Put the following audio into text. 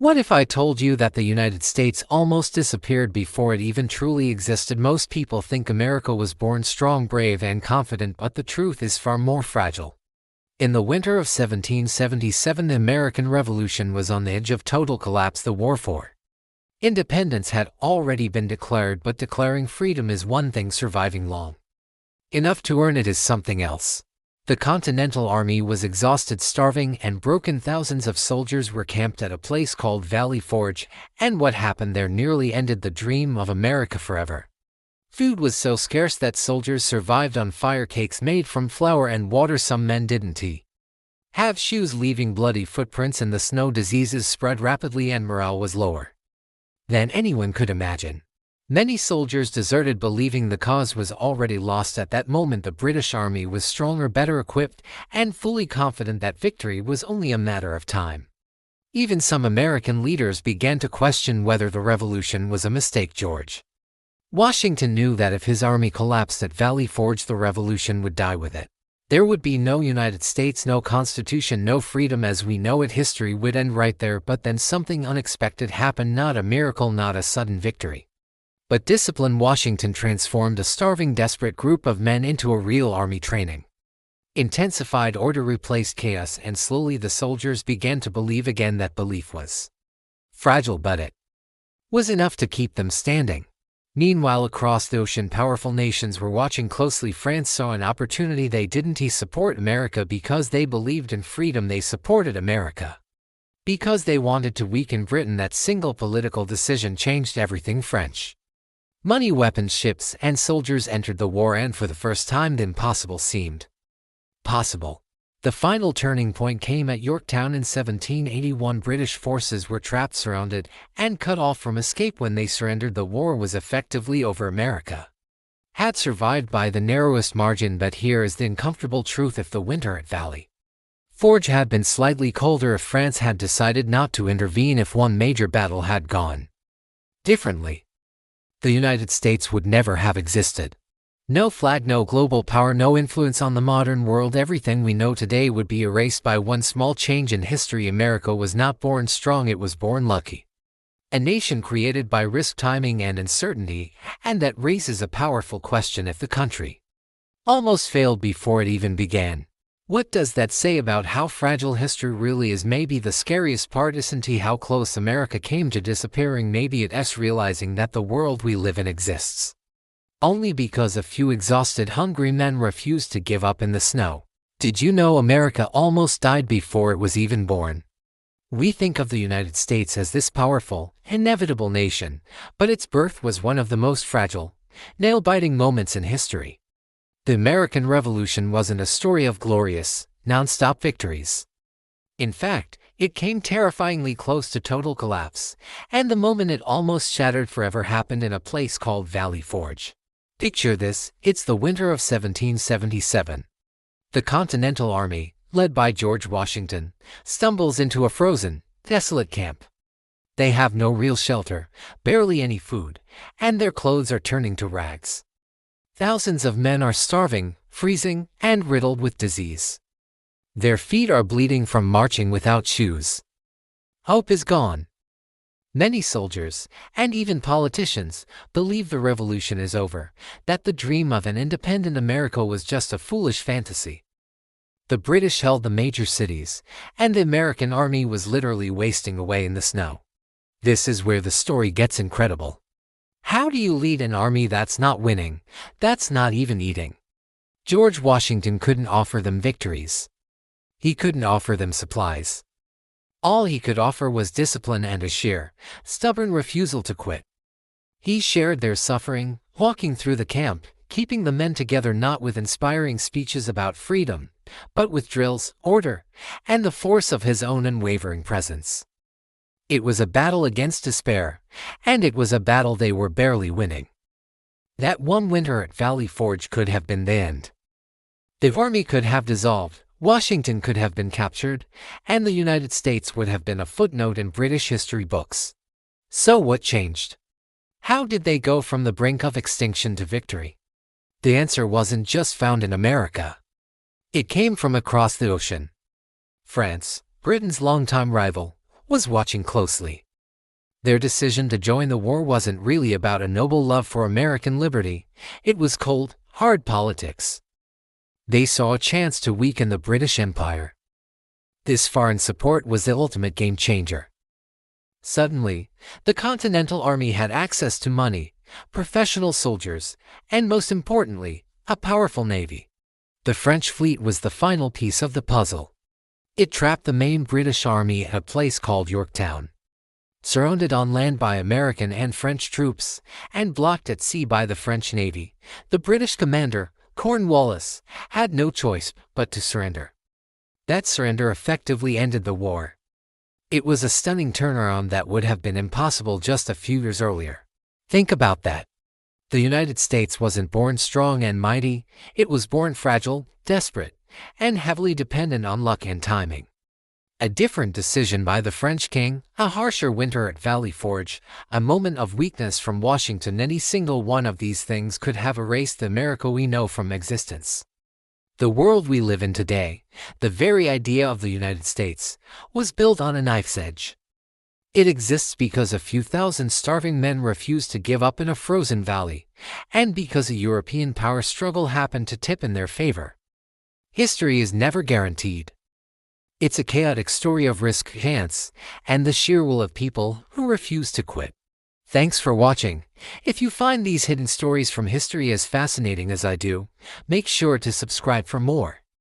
What if I told you that the United States almost disappeared before it even truly existed? Most people think America was born strong, brave, and confident, but the truth is far more fragile. In the winter of 1777, the American Revolution was on the edge of total collapse. The war for independence had already been declared, but declaring freedom is one thing, surviving long enough to earn it is something else. The Continental Army was exhausted, starving, and broken. Thousands of soldiers were camped at a place called Valley Forge, and what happened there nearly ended the dream of America forever. Food was so scarce that soldiers survived on fire cakes made from flour and water. Some men didn't have shoes, leaving bloody footprints in the snow. Diseases spread rapidly and morale was lower than anyone could imagine. Many soldiers deserted, believing the cause was already lost. At that moment, the British Army was stronger, better equipped, and fully confident that victory was only a matter of time. Even some American leaders began to question whether the revolution was a mistake. George Washington knew that if his army collapsed at Valley Forge, the revolution would die with it. There would be no United States, no Constitution, no freedom as we know it. History would end right there. But then something unexpected happened. Not a miracle, not a sudden victory, but discipline. Washington transformed a starving, desperate group of men into a real army. Training intensified, order replaced chaos, and slowly the soldiers began to believe again. That belief was fragile, but it was enough to keep them standing. Meanwhile, across the ocean, powerful nations were watching closely. France saw an opportunity. They didn't support America because they believed in freedom. They supported America because they wanted to weaken Britain. That single political decision changed everything. French money, weapons, ships, and soldiers entered the war, and for the first time the impossible seemed possible. The final turning point came at Yorktown in 1781. British forces were trapped, surrounded, and cut off from escape. When they surrendered, the war was effectively over. America had survived by the narrowest margin, but here is the uncomfortable truth. If the winter at Valley Forge had been slightly colder, if France had decided not to intervene, if one major battle had gone differently, the United States would never have existed. No flag, no global power, no influence on the modern world. Everything we know today would be erased by one small change in history. America was not born strong, it was born lucky. A nation created by risk, timing, and uncertainty, and that raises a powerful question. If the country almost failed before it even began, what does that say about how fragile history really is? Maybe the scariest part isn't how close America came to disappearing. Maybe it's realizing that the world we live in exists only because a few exhausted, hungry men refused to give up in the snow. Did you know America almost died before it was even born? We think of the United States as this powerful, inevitable nation, but its birth was one of the most fragile, nail-biting moments in history. The American Revolution wasn't a story of glorious, non-stop victories. In fact, it came terrifyingly close to total collapse, and the moment it almost shattered forever happened in a place called Valley Forge. Picture this, it's the winter of 1777. The Continental Army, led by George Washington, stumbles into a frozen, desolate camp. They have no real shelter, barely any food, and their clothes are turning to rags. Thousands of men are starving, freezing, and riddled with disease. Their feet are bleeding from marching without shoes. Hope is gone. Many soldiers, and even politicians, believe the revolution is over, that the dream of an independent America was just a foolish fantasy. The British held the major cities, and the American army was literally wasting away in the snow. This is where the story gets incredible. How do you lead an army that's not winning, that's not even eating? George Washington couldn't offer them victories. He couldn't offer them supplies. All he could offer was discipline and a sheer, stubborn refusal to quit. He shared their suffering, walking through the camp, keeping the men together, not with inspiring speeches about freedom, but with drills, order, and the force of his own unwavering presence. It was a battle against despair, and it was a battle they were barely winning. That one winter at Valley Forge could have been the end. The army could have dissolved, Washington could have been captured, and the United States would have been a footnote in British history books. So what changed? How did they go from the brink of extinction to victory? The answer wasn't just found in America. It came from across the ocean. France, Britain's longtime rival, was watching closely. Their decision to join the war wasn't really about a noble love for American liberty. It was cold, hard politics. They saw a chance to weaken the British Empire. This foreign support was the ultimate game changer. Suddenly, the Continental Army had access to money, professional soldiers, and most importantly, a powerful navy. The French fleet was the final piece of the puzzle. It trapped the main British army at a place called Yorktown. Surrounded on land by American and French troops, and blocked at sea by the French Navy, the British commander, Cornwallis, had no choice but to surrender. That surrender effectively ended the war. It was a stunning turnaround that would have been impossible just a few years earlier. Think about that. The United States wasn't born strong and mighty, it was born fragile, desperate, and heavily dependent on luck and timing. A different decision by the French king, a harsher winter at Valley Forge, a moment of weakness from Washington, any single one of these things could have erased the America we know from existence. The world we live in today, the very idea of the United States, was built on a knife's edge. It exists because a few thousand starving men refused to give up in a frozen valley, and because a European power struggle happened to tip in their favor. History is never guaranteed. It's a chaotic story of risk, chance, and the sheer will of people who refuse to quit. Thanks for watching. If you find these hidden stories from history as fascinating as I do, make sure to subscribe for more.